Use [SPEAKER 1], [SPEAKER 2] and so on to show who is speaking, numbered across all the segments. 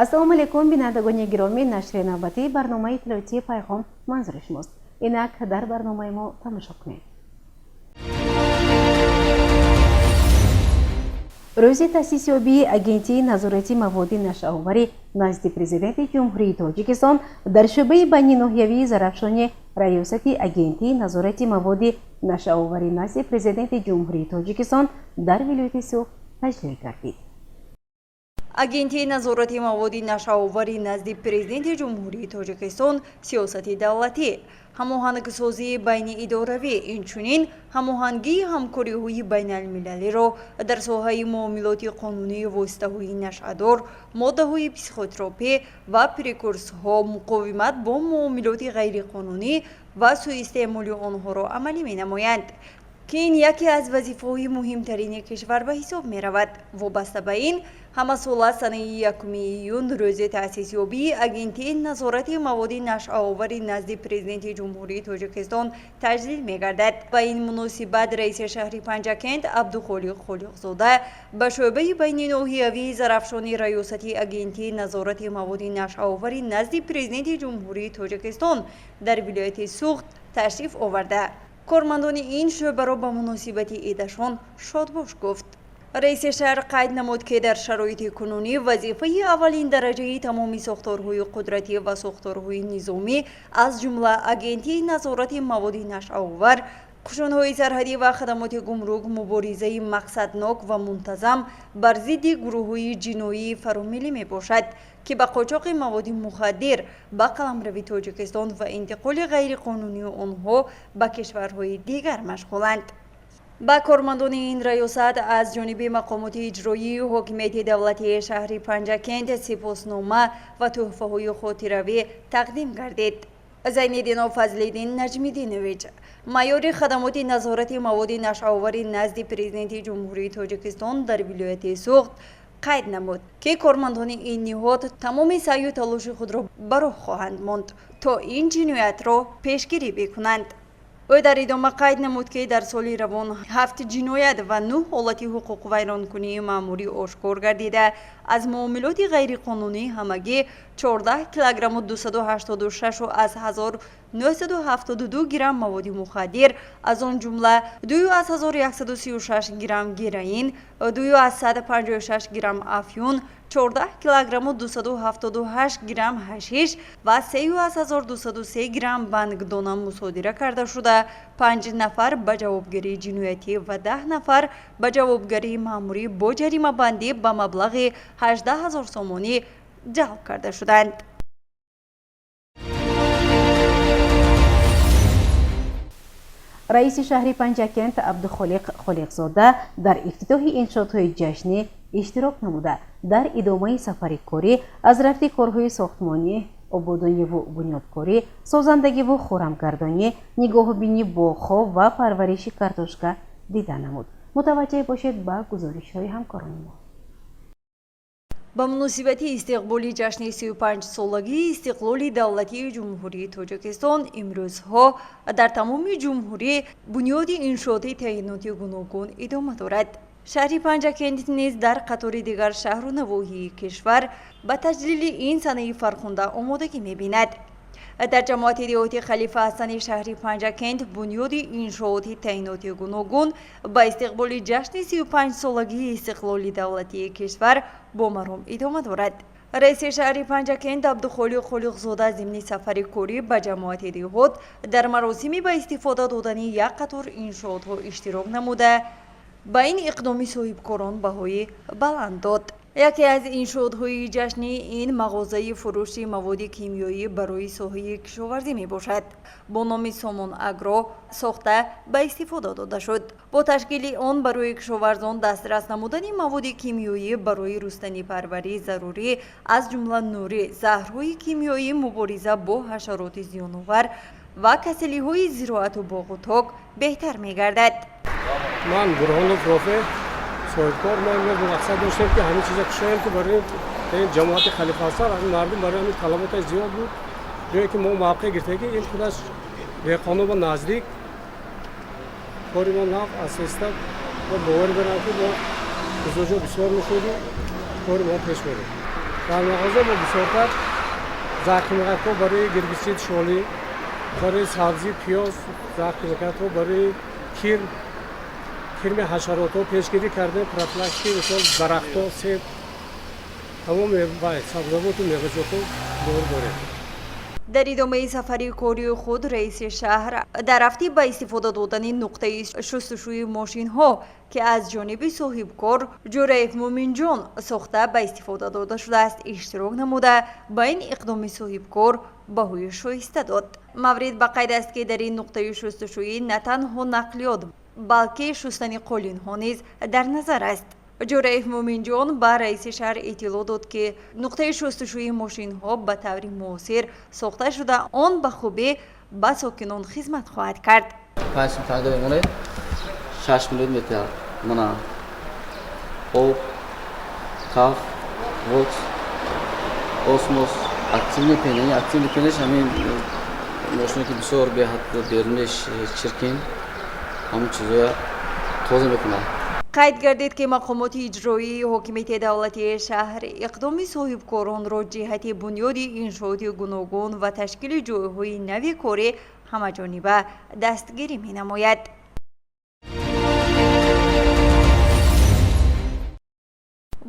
[SPEAKER 1] ассалому алейкум бинандагони гироми, нашри навбатии барномаи иттилоотии пайғом манзури шумост. Инак дар барномаи мо тамошо кунед. рӯзи таъсисёбии агентии назорати маводи нашаоварӣ назди президенти ҷумҳурии тоҷикистон дар шӯъбаи байниноҳиявии зарафшони раёсати агентии назорати маводи нашаоварӣ назди президенти ҷумҳурии тоҷикистон дар вилояти суғд таҷлил гардид.
[SPEAKER 2] агентии назорати маводи нашаоварӣ назди президенти ҷумҳурии тоҷикистон сиёсати давлатӣ, ҳамоҳангсозии байниидоравӣ, инчунин ҳамоҳангии ҳамкориҳои байналмилалиро дар соҳаи муомилоти қонунии воситаҳои нашъадор, моддаҳои психотропӣ ва прекурсорҳо, муқовимат бо муомилоти ғайриқонунӣ ва суистеъмоли онҳоро амалӣ менамоянд, ки ин яке аз вазифаҳои муҳимтарини кишвар ба ҳисоб меравад. Вобаста ба ин, ҳамасола санаи 1 июн рӯзи таъсисёбии агентии назорати маводи нашъаоварӣ назди президенти ҷумҳурии тоҷикистон таҷлил мегардад. Ба ин муносибат раиси шаҳри Панҷакент Абдухолиқ Холиқзода ба шӯъбаи байниноҳиявии зарафшони раёсати агентии назорати маводи нашъаоварӣ назди президенти ҷумҳурии тоҷикистон дар вилояти Суғд ташриф оварда кормандони ин шӯъбаро ба муносибати идашон шодбош гуфт. раиси шаҳр қайд намуд, ки дар шароити кунунӣ вазифаи аввалин дараҷаи тамоми сохторҳои қудратӣ ва сохторҳои низомӣ аз ҷумла агентии назорати маводи нашъаовар, қушунҳои сарҳадӣ ва хадамоти гумрук муборизаи мақсаднок ва мунтазам бар зидди гурӯҳҳои ҷиноии фаромилӣ мебошад, ки ба қочоқи маводи мухаддир ба қаламрави Тоҷикистон ва интиқоли ғайриқонунии онҳо ба кишварҳои дигар машғуланд. ба кормандони ин раёсат аз ҷониби мақомоти иҷроии ҳокимияти давлатии шаҳри Панҷакент сипоснома ва тӯҳфаҳои хотиравӣ тақдим гардид. Зайниддинов Фазлиддин Наҷмиддинович, майёри хадамоти назорати маводи нашъаоварӣ назди президенти ҷумҳурии Тоҷикистон дар вилояти Суғд қайд намуд, ки кормандони ин ниҳод тамоми саъю талоши худро ба роҳ хоҳанд монд, то ин ҷиноятро пешгирӣ бикунанд. ӯ дар идома қайд намуд, ки дар соли равон 7 ҷиноят ва 9 ҳолати ҳуқуқвайронкунии маъмурӣ ошкор гардида, аз муомилоти ғайриқонунӣ ҳамагӣ 14 килограмму 286 аз 1972 грамм маводи мухаддир, аз он ҷумла 2136 грамм героин, 2156 грамм афюн, 14 килограмму 278 грамм ҳашиш ва 3203 грамм бангдона мусодира карда шуда, 5 нафар ба ҷавобгарии ҷиноятӣ ва 10 нафар ба ҷавобгарии маъмурӣ бо ҷаримабандӣ ба маблағи 18 000 сомонӣ ҷалб карда шуданд.
[SPEAKER 1] раиси шаҳри Панҷакент Абдухолиқ Холиқзода дар ифтитоҳи иншоотҳои ҷашнӣ иштирок намуда дар идомаи сафари корӣ аз рафти корҳои сохтмонӣ, ободониву бунёдкорӣ, созандагиву хӯрамгардонӣ, нигоҳубинӣ боғҳо ва парвариши картошка дида намуд. мутаваҷҷеҳ бошед ба гузоришҳои ҳамкорони мо.
[SPEAKER 2] ба муносибати истиқболи ҷашни 35-солагии истиқлоли давлатии ҷумҳурии Тоҷикистон имрӯзҳо дар тамоми ҷумҳурӣ бунёди иншооти таъиноти гуногун идома дорад. шаҳри Панҷакент низ дар қатори дигар шаҳру навоҳии кишвар ба таҷлили ин санаи фархунда омодагӣ мебинад. дар ҷамоати деҳоти Халифа Ҳасани шаҳри Панҷакент бунёди иншооти таъиноти гуногун ба истиқболи ҷашни 35-солагии истиқлоли давлатии кишвар бо маром идома дорад. раиси шаҳри Панҷакент Абдухолиқ Холиқзода зимни сафари корӣ ба ҷамоати деҳот дар маросими ба истифода додани як қатор иншоотҳо иштирок намуда, ба ин иқдоми соҳибкорон баҳои баланд дод. яке аз иншоотҳои ҷашнӣ ин мағозаи фурӯши маводи кимиёӣ барои соҳаи кишоварзӣ мебошад. бо номи Somon Agro сохта ба истифода дода шуд. бо ташкили он барои кишоварзон дастрас намудани маводи кимиёӣ барои рустанипарварӣ зарурӣ, аз ҷумла нурӣ, заҳрҳои кимиёӣ, мубориза бо ҳашароти зиёновар ва касалиҳои зироату боғу ток беҳтар мегардад.
[SPEAKER 3] ман Бурҳонов Рофе соҳибкор мақсад доштем, ки ҳамин чиза кушоем, ки барои ҷамоати Халифа Ҳасан мардум барои ҳамин талаботаш зиёд буд. ҷое ки мо мавқеъ гирифтем, ки ин худаш беқонун ва наздик кори мо нав асиста ва боварӣ барам, ки мо гузоҷҳо бисёр мешудем, кори мо пеш бурем. дар мағоза мо бисёртар захимиқатҳо барои гербисид шолӣ, барои сабзӣ, пиёз, захимиқатҳо барои кирми ҳашаротҳо пешгирӣ кардем, профилактикаи мисол дарахтҳо, себ, тамом сабзавоту меваҷотҳо дор дорем.
[SPEAKER 2] дар идомаи сафари кори худ раиси шаҳр дар рафти ба истифода додани нуқтаи шустушӯи мошинҳо ки аз ҷониби соҳибкор Ҷураев Муъминҷон сохта ба истифода дода шудааст иштирок намуда ба ин иқдоми соҳибкор баҳои шоиста дод. Маврид ба қайд аст ки дар ин нуқтаи шустушӯӣ на танҳо нақлиёт балки шустани қолинҳо низ дар назар аст. Ҷураев Муъминҷон ба раиси шаҳр иттилоъ дод ки нуқтаи шустушӯи мошинҳо ба таври муосир сохта шуда он ба хубӣ ба сокинон хизмат хоҳад кард.
[SPEAKER 4] 6 миллион метр мана об, каф, вокс, осмос, активный пенеш ҳамин мошине ки бисёр беҳад беруниш чиркин ҳамин чизоя тоза мекунад.
[SPEAKER 2] қайд гардид ки мақомоти иҷроии ҳокимияти давлатии шаҳр иқдоми соҳибкоронро ҷиҳати бунёди иншооти гуногун ва ташкили ҷойҳои нави корӣ ҳамаҷониба дастгирӣ менамояд.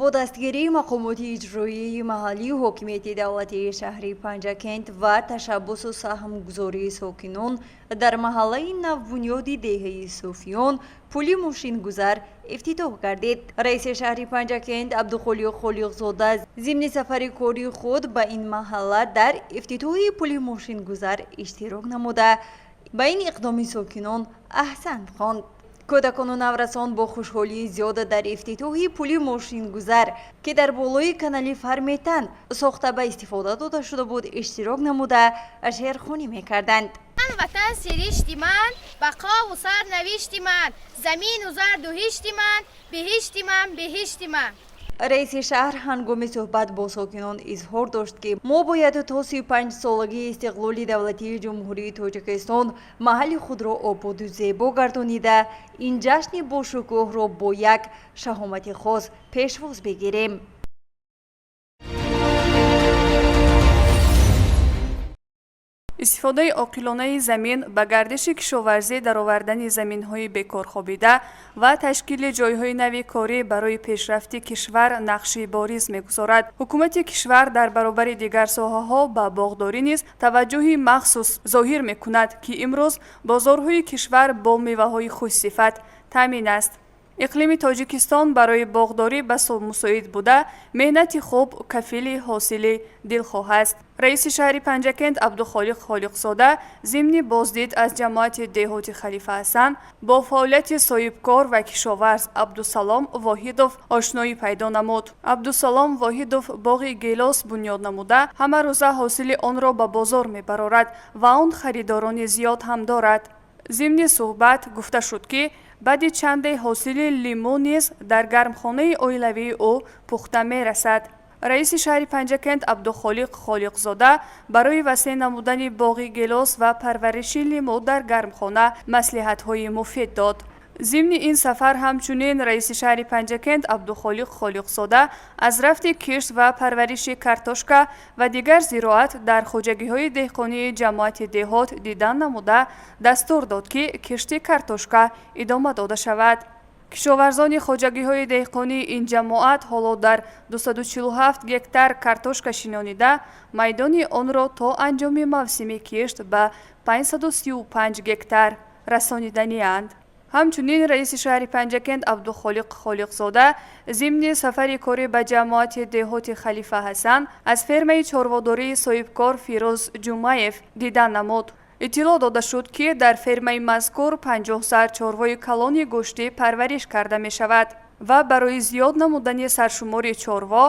[SPEAKER 2] бо дастгирии мақомоти иҷроии маҳаллии ҳокимияти давлатии шаҳри Панҷакент ва ташаббусу саҳмгузории сокинон дар маҳаллаи навбунёди деҳаи Суфиён пули мошингузар ифтитоҳ гардид. раиси шаҳри Панҷакент Абдухолиқ Холиқзода зимни сафари кори худ ба ин маҳалла дар ифтитоҳи пули мошингузар иштирок намуда ба ин иқдоми сокинон аҳсан хонд. кӯдакону наврасон бо хушҳолии зиёд дар ифтитоҳи пули мошингузар ки дар болои канали Фарметан сохта ба истифода дода шуда буд иштирок намуда шеърхонӣ мекарданд.
[SPEAKER 5] ватан сиришти ман, бақову сар навишти ман, замину зарду ҳишти ман, биҳишти ман, биҳишти ман.
[SPEAKER 2] раиси шаҳр ҳангоми суҳбат бо сокинон изҳор дошт ки мо бояд то 35 солагии истиқлоли давлатии ҷумҳурии Тоҷикистон маҳалли худро ободу зебо гардонида ин ҷашни бошукӯҳро бо як шаҳомати хос пешвоз бигирем.
[SPEAKER 6] истифодаи оқилонаи замин ба гардиши кишоварзӣ дар овардани заминҳои бекорхобида ва ташкили ҷойҳои нави корӣ барои пешрафти кишвар нақши бориз мегузорад. ҳукумати кишвар дар баробари дигар соҳаҳо ба боғдорӣ низ таваҷҷӯҳи махсус зоҳир мекунад ки имрӯз бозорҳои кишвар бо меваҳои хушсифат таъмин аст. иқлими Тоҷикистон барои боғдорӣ ба мусоид буда меҳнати хуб кафили ҳосили дилхоҳ аст. раиси шаҳри Панҷакент Абдухолиқ Холиқзода зимни боздид аз ҷамоати деҳоти Халифа Ҳасан бо фаъолияти соҳибкор ва кишоварз Абдусалом Воҳидов ошноӣ пайдо намуд. Абдусалом Воҳидов боғи гелос бунёд намуда ҳамарӯза ҳосили онро ба бозор мебарорад ва он харидорони зиёд ҳам дорад. зимни суҳбат гуфта шуд ки баъди чанде ҳосили лимӯ низ дар гармхонаи оилавии ӯ пухта мерасад. раиси шаҳри Панҷакент Абдухолиқ Холиқзода барои васеъ намудани боғи гелос ва парвариши лимӯ дар гармхона маслиҳатҳои муфид дод. зимни ин сафар ҳамчунин раиси шаҳри Панҷакент Абдухолиқ Холиқзода аз рафти кишт ва парвариши картошка ва дигар зироат дар хоҷагиҳои деҳқонии ҷамоати деҳот дидан намуда дастур дод ки кишти картошка идома дода шавад. кишоварзони хоҷагиҳои деҳқонии ин ҷамоат ҳоло дар 247 гектар картошка шинонида майдони онро то анҷоми мавсими кишт ба 535 гектар расониданианд. ҳамчунин раиси шаҳри Панҷакент Абдухолиқ Холиқзода зимни сафари корӣ ба ҷамоати деҳоти Халифа Ҳасан аз фермаи чорводории соҳибкор Фирӯз Ҷумаев дидан намуд. иттилоъ дода шуд ки дар фермаи мазкур 50 сар чорвои калони гӯштӣ парвариш карда мешавад ва барои зиёд намудани саршумори чорво,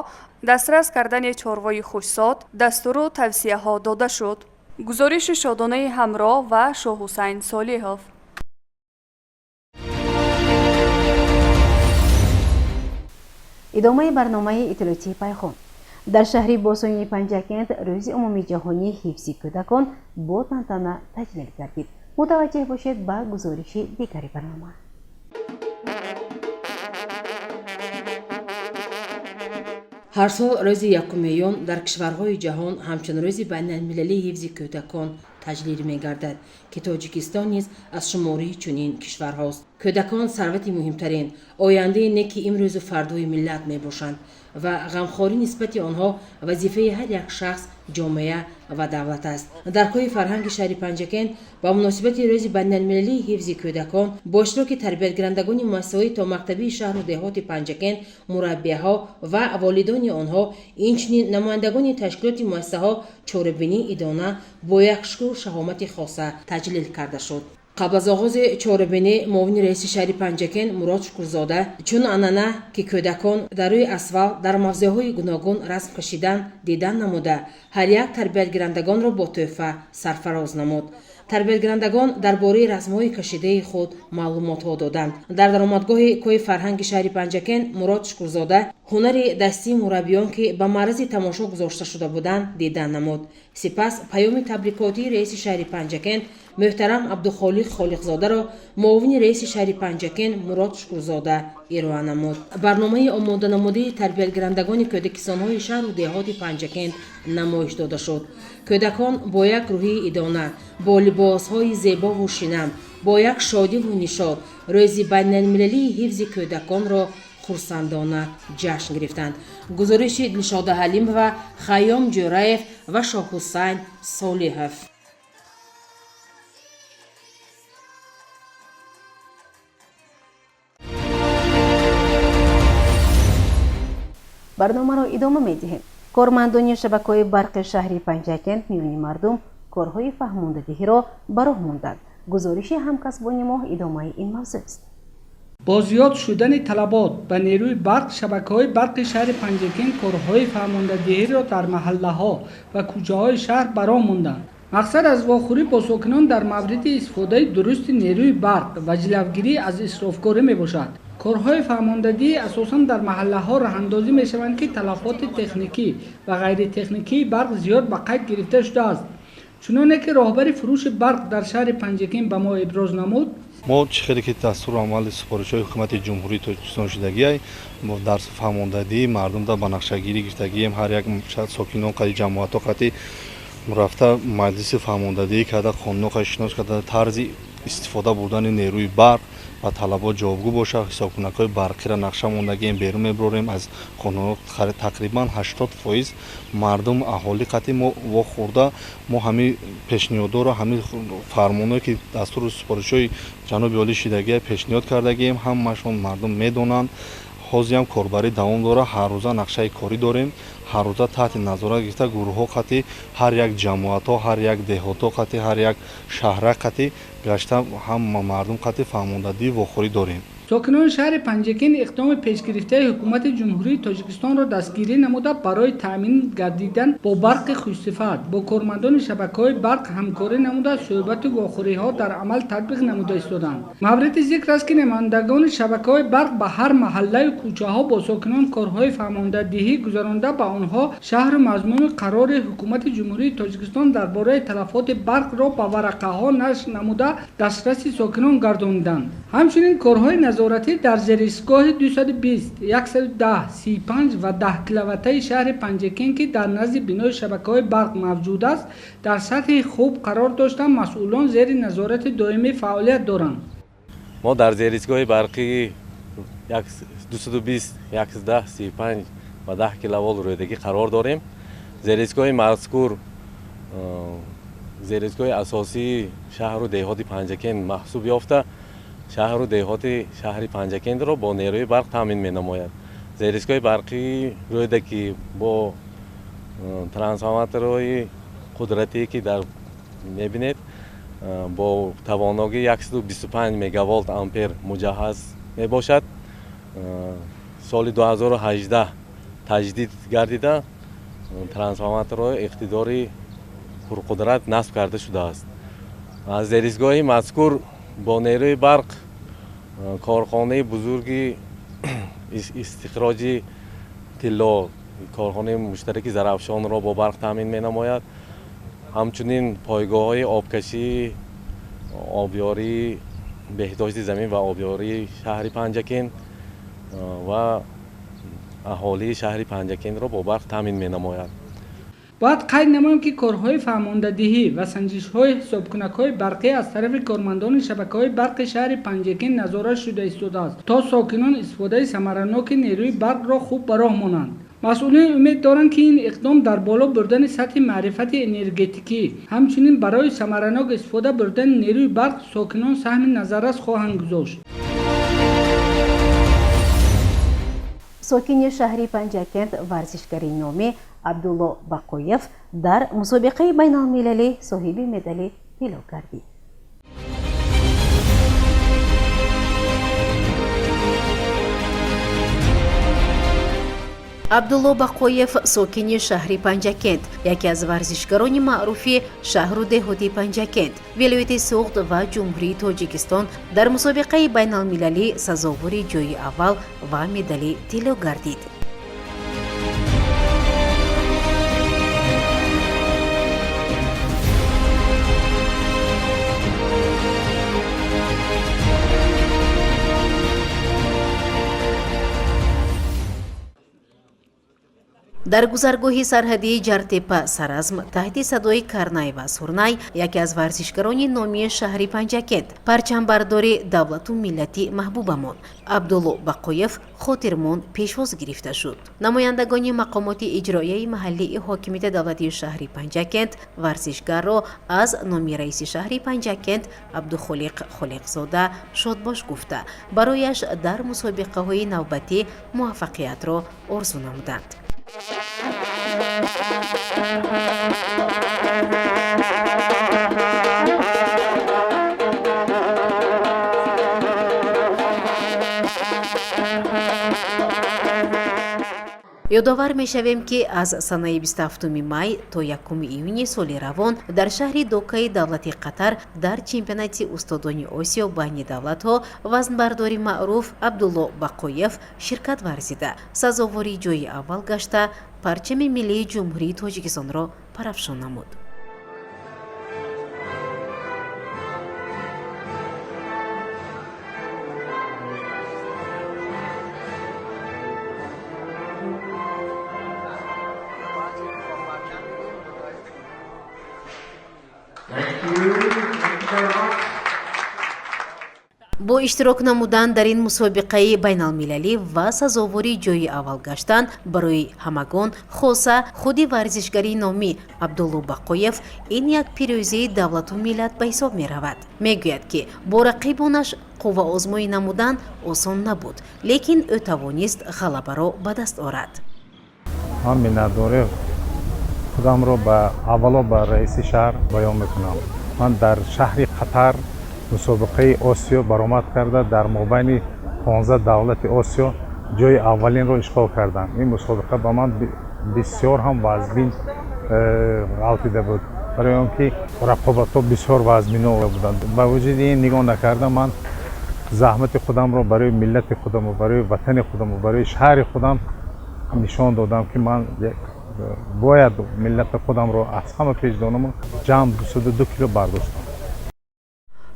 [SPEAKER 6] дастрас кардани чорвои хушсот дастуру тавсияҳо дода шуд. гузориши шодонаи ҳамроҳ ва Шоҳҳусайн Солиҳов.
[SPEAKER 1] идомаи барномаи иттилоъотии пайхон. дар шаҳри босоини Панҷакент рӯзи умумии ҷаҳонии ҳифзи кӯдакон бо тантана таҷлил гардид. мутаваҷҷеҳ бошед ба гузориши дигари барнома.
[SPEAKER 7] ҳар сол рӯзи 1 июн дар кишварҳои ҷаҳон ҳамчун рӯзи байналмилалии ҳифзи кӯдакон таҷлил мегардад ки тоҷикистон низ аз шумораи чунин кишварҳост. кӯдакон сарвати муҳимтарин, ояндаи неки имрӯзу фардои миллат мебошанд ва ғамхорӣ нисбати онҳо вазифаи ҳар як шахс, ҷомеа ва давлат аст. дар коҳи фарҳанги шаҳри Панҷакен ба муносибати рӯзи байналмилалии ҳифзи кӯдакон бо иштироки тарбиятгирандагони муассисаҳои томактабии шаҳру деҳоти Панҷакен, мураббиҳо ва волидони онҳо, инчунин намояндагони ташкилоти муассисаҳо чорабинии идона бо як шукру шаҳомати хоса таҷлил карда шуд. қабл аз оғози чорабинӣ муовини раиси шаҳри Панҷакен Мурод Шукрзода чун анъана ки кӯдакон дар рӯи асфалт дар мавзеъҳои гуногун расм кашидан дидан намуда, ҳар як тарбиятгирандагонро бо тӯҳфа сарфароз намуд. тарбиятгирандагон дар бораи расмҳои кашидаи худ маълумотҳо доданд. дар даромадгоҳи коҳи фарҳанги шаҳри Панҷакен Мурод Шукрзода ҳунари дастии мураббиён ки ба маърази тамошо гузошта шуда буданд дидан намуд. сипас паёми табрикотии раиси шаҳри Панҷакен муҳтарам Абдухолиқ Холиқзодаро муовини раиси шаҳри Панҷакен Мурод Шукрзода ироа намуд. барномаи омоданамудии тарбиятгирандагони кӯдакистонҳои шаҳру деҳоти Панҷакен намоиш дода шуд. кӯдакон бо як рӯҳии идона, бо либосҳои зебову шинам, бо як шодиву нишод рӯзи байналмилалии ҳифзи кӯдаконро хурсандона ҷашн гирифтанд. гузориши Дилшода Ҳалимова, Хайём Ҷӯраев ва Шоҳҳусайн Солиҳов.
[SPEAKER 1] барномаро идома медиҳем. кормандони шабакаҳои барқи шаҳри Панҷакен миёни мардум корҳои фаҳмондадиҳиро ба роҳ монданд. гузориши ҳамкасбони мо идомаи ин мавзӯъ аст.
[SPEAKER 8] бо зиёд шудани талабот ба нерӯи барқ шабакаҳои барқи шаҳри Панҷакен корҳои фаҳмондадиҳиро дар маҳаллаҳо ва кӯчаҳои шаҳр ба роҳ монданд. мақсад аз вохӯрӣ бо сокинон дар мавриди истифодаи дурусти нерӯи барқ ва ҷилавгирӣ аз исрофкорӣ мебошад. корҳои фаҳмондадӣ асосан дар маҳаллаҳо раҳандозӣ мешаванд ки талафоти техникӣ ва ғайритехникии барқ зиёд ба қайд гирифта шудааст. чуноне ки роҳбари фурӯши барқ дар шаҳри Панҷакен ба мо иброз намуд,
[SPEAKER 9] мо чӣ хеле ки дастуру амали супоришҳои ҳукумати ҷумҳурии Тоҷикистон шудагиай дар фаҳмондадӣ мардумда ба нақшагирӣ гирифтагием ҳар як сокинон қади ҷамоатҳо қати рафта маҷлиси фаҳмондадӣ карда қонунҳо шинос карда тарзи истифода бурдани нерӯи барқ ва талабот ҷавобгӯ бошад. ҳисобкунакҳои барқиро нақша мондагием берун мебарем аз қонунҳо. тақрибан 80% мардум аҳоли қати мо вохӯрда мо ҳамин пешниҳодҳоро ҳамин фармонҳое ки дастуру супоришҳои ҷаноби олӣ шидагия пешниҳод кардагием ҳамашон мардум медонанд. ҳозирам корбарӣ давом дорад. ҳаррӯза нақшаи корӣ дорем. ҳаррӯза таҳти назорат гирифта гурӯҳҳо қати ҳар як ҷамоатҳо, ҳар як деҳотҳо қати ҳар як шаҳра қати гашта ҳама мардум қати фаҳмондадӣ вохӯрӣ дорем.
[SPEAKER 8] сокинони шаҳри Панҷакен иқдоми пешгирифтаи ҳукумати ҷумҳурии Тоҷикистонро дастгирӣ намуда барои таъмин гардидан бо барқи хушсифат бо кормандони шабакаҳои барқ ҳамкорӣ намуда суҳбату вохӯриҳо дар амал татбиқ намуда истоданд. мавриди зикр аст ки намояндагони шабакаҳои барқ ба ҳар маҳаллаю кӯчаҳо бо сокинон корҳои фаҳмондадиҳӣ гузаронда ба онҳо шаҳру мазмуни қарори ҳукумати ҷумҳурии Тоҷикистон дар бораи талафоти барқро ба варақаҳо нашр намуда дастраси сокинон гардониданд. ҳамчунин корҳои назоратӣ дар зеристгоҳи 220, 110, 35 ва 10 киловаттаи шаҳри Панҷакен ки дар назди бинои шабакаҳои барқ мавҷуд аст, дар сатҳи хуб қарор дошта масъулон зери назорати доимӣ фаъолият доранд.
[SPEAKER 10] мо дар зеристгоҳи барқи 220, 110, 35 ва 10 киловолт рӯйдагӣ қарор дорем. зеристгоҳи мазкур зеристгоҳи асосии шаҳру деҳоти Панҷакен маҳсуб ёфта шаҳру деҳоти шаҳри Панҷакенро бо нерӯи барқ таъмин менамояд. зеристгоҳи барқӣ рӯйда ки бо трансформаторҳои қудратие ки дар мебинед бо тавоногии 125 мегаволт ампер муҷаҳҳаз мебошад. соли 2018 таҷдид гардида трансформаторҳои иқтидори пурқудрат насб карда шудааст. аз зеристгоҳи мазкур бо нерӯи барқ корхонаи бузурги истихроҷи тилло, корхонаи муштараки зарафшонро бо барқ таъмин менамояд. ҳамчунин пойгоҳҳои обкашӣ, обёрии беҳдошти замин ва обёрии шаҳри Панҷакен ва аҳолии шаҳри Панҷакентро бо барқ таъмин менамояд.
[SPEAKER 8] باید قید نمایم که کارهای فرماندهی و سنجش‌های حسابکنک‌های برقی از طرف کارمندان شبکه‌های برق شهر پنجکین نظارت شده ایستاده است تا ساکنان استفاده ثمرناک نیروی برق را خوب به راه مانند. مسئولین امید دارند که این اقدام در بالا بردن سطح معرفت انرژتیکی همچنین برای ثمرناک استفاده بردن نیروی برق ساکنان سهم نظارت خواهند گذاشت.
[SPEAKER 1] ساکن شهری پنجکент ورزشگری نامی عبدالله بقویف در مسابقه بین المللی صاحب مدال طلا گردید. عبدالله بقویف ساکن شهری پنجکент یکی از ورزشکاران معروف شهر و دهاتی پنجکент ولایت سوخت و جمهوری تاجیکستان در مسابقه بین المللی سزاوار جای اول و مدال طلا گردید. در گذرگاه سرحدی جرتپا سرازم تحت صدای کرنای و سورنای یکی از ورزشکاران نامی شهر پنجکент پرچمبردار دولت و ملتی محبوبمان عبدالله بقویف خاطرمون پیشواز گرفته شد. نمایندگان مقامات اجرایی محلی حاکمیت دولتی شهر پنجکент ورزشگر را از نامی رئیس شهر پنجکent عبدالخالق خالقزاده شادباش گفته برایش در مسابقه های نوبتی موفقیت را آرزو نمودند. یادآور می‌شویم که از سنه 27 مای تا 1 ایونی سال روان در شهر دوکای دولتی قطر در چمپیونات استادان آسیا بین دولت‌ها وزنبردار معروف عبدالله بقویف شرکت ورزیده سزاواری جای اول گشته پرچم ملی جمهوری تاجیکستان را پرافشان نمود. با اشتراک نمودن در این مسابقه بین المللی و سزاواری جای اول گشتن برای همگان خاصه خود ورزشگری نامی عبدالله بقویف این یک پیروزی دولت و ملت به حساب می رود. می گوید که با رقیبانش قوه آزمایی نمودن آسان نبود لیکن او توانست غلبه را به دست آورد.
[SPEAKER 11] من منتدار خودم را به اولا به رئیس شهر بیان میکنم. من در شهر قطر مسابقه آسیا برآمد کرده در مابین 15 دولت آسیا جای اولین را اشغال کردم. این مسابقه با من بسیار هم وزین غلطیده بود برای آنکه رقابت‌ها بسیار وزمینه بودند. با وجود این نگاه نکردم من زحمت خودم را برای ملت خودم و برای وطن خودم و برای شهر خودم نشان دادم که من باید ملت خودم را از همه پیش دانم جمع 22 کیلو برداشتم.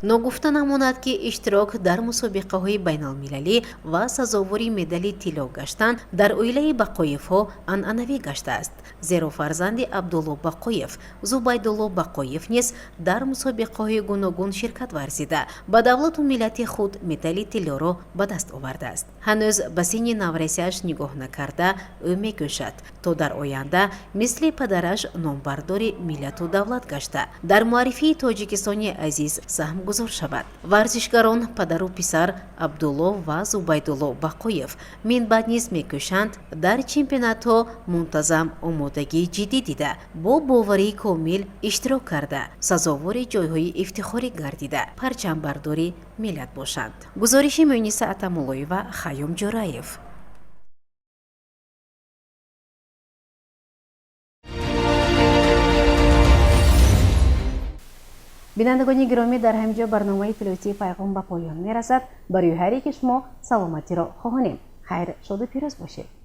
[SPEAKER 1] نگفته نماند که اشتراک در مسابقه های بین المللی و سزاواری مدال طلا گشتن در عائله بقویف ها عنعنوی گشته است. زیرا فرزند عبدالله بقویف زبیدالله بقویف نیز در مسابقه های گوناگون شرکت ورزیده با دولت و ملت خود مدال طلا را به دست آورده است. هنوز به سن نورسیش نگاه نکرده او میکوشد تا در آینده مثل پدرش نامبردار ملت و دولت گشته در معرفی تاجیکستانی عزیز سهم گذار شود. ورزشکاران پدر و پسر عبدالله و زبیدالله بقویف من بعد نیز میکوشند در چمپیونات ها منتظم آمادگی جدی دیده با باوری کامل اشتراک کرده سزاوار جایهای افتخاری گردیده پرچم برداری ملت باشند. گزارش مونیسه اتمولوی و خیام جورایف. بینندگان گرامی در همینجا برنامه تلویزیونی پیغام به پایان میرسد. برای هر یک شما سلامتی را خواهانیم. خیر شاد و پیروز باشید.